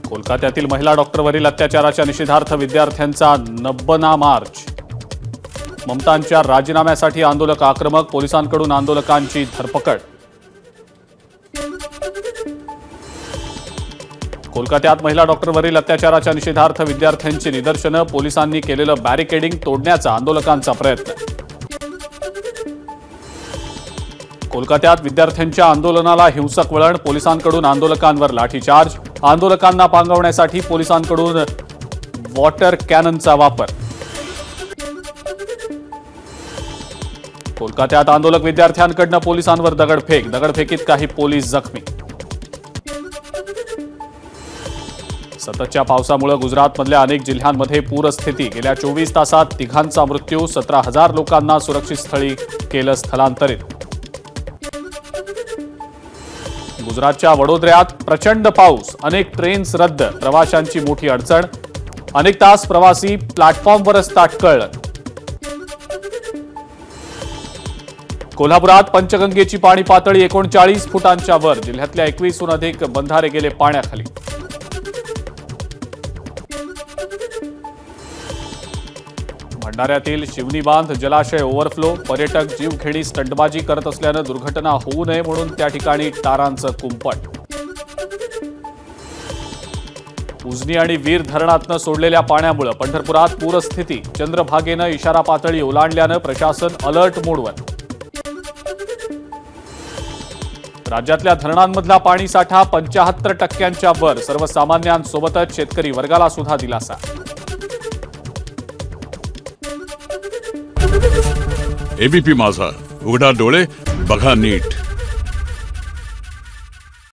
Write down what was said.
कोलकात्यातील महिला डॉक्टरवरील अत्याचाराच्या निषेधार्थ विद्यार्थ्यांचा नब्बना मार्च। ममतांच्या राजीनाम्यासाठी आंदोलक आक्रमक, पोलिसांकडून आंदोलकांची धरपकड। कोलकात्यात महिला डॉक्टरवरील अत्याचाराच्या निषेधार्थ विद्यार्थ्यांची निदर्शनं, पोलिसांनी केलेलं बॅरिकेडिंग तोडण्याचा आंदोलकांचा प्रयत्न। कोलकात्यात विद्यार्थ्यांच्या आंदोलनाला हिंसक वळण, पोलिसांकडून आंदोलकांवर लाठीचार्ज। आंदोलकांना पांगवण्यासाठी पोलिसांकडून वॉटर कॅननचा वापर। कोलकात्यात आंदोलक विद्यार्थ्यांकडून पोलिसांवर दगडफेक, दगडफेकीत काही पोलीस जखमी। सततच्या पावसामुळे गुजरातमधल्या अनेक जिल्ह्यांमध्ये पूरस्थिती, गेल्या 24 तासात तिघांचा मृत्यू, 17,000 लोकांना सुरक्षित स्थळी केलं स्थलांतरित। गुजरातच्या वडोदऱ्यात प्रचंड पाऊस, अनेक ट्रेन्स रद्द, प्रवाशांची मोठी अडचण, अनेक तास प्रवासी प्लॅटफॉर्मवरच ताटकळले। कोल्हापुरात पंचगंगेची पाणी पातळी 39 फुटांच्या वर, जिल्ह्यातल्या 21हून अधिक बंधारे गेले पाण्याखाली। भंडाऱ्यातील शिवनी बांध जलाशय ओव्हरफ्लो, पर्यटक जीवघेणी स्टंटबाजी करत असल्यानं दुर्घटना होऊ नये म्हणून त्या ठिकाणी तारांचं कुंपण। उजनी आणि वीर धरणातनं सोडलेल्या पाण्यामुळे पंढरपुरात पूरस्थिती, चंद्रभागेनं इशारा पातळी ओलांडल्यानं प्रशासन अलर्ट मोडवर। राज्यातल्या धरणांमधला पाणी साठा 75% वर, सर्वसामान्यांसोबतच शेतकरी वर्गाला सुद्धा दिलासा। एबीपी माझा, उघडा डोळे बघा नीट।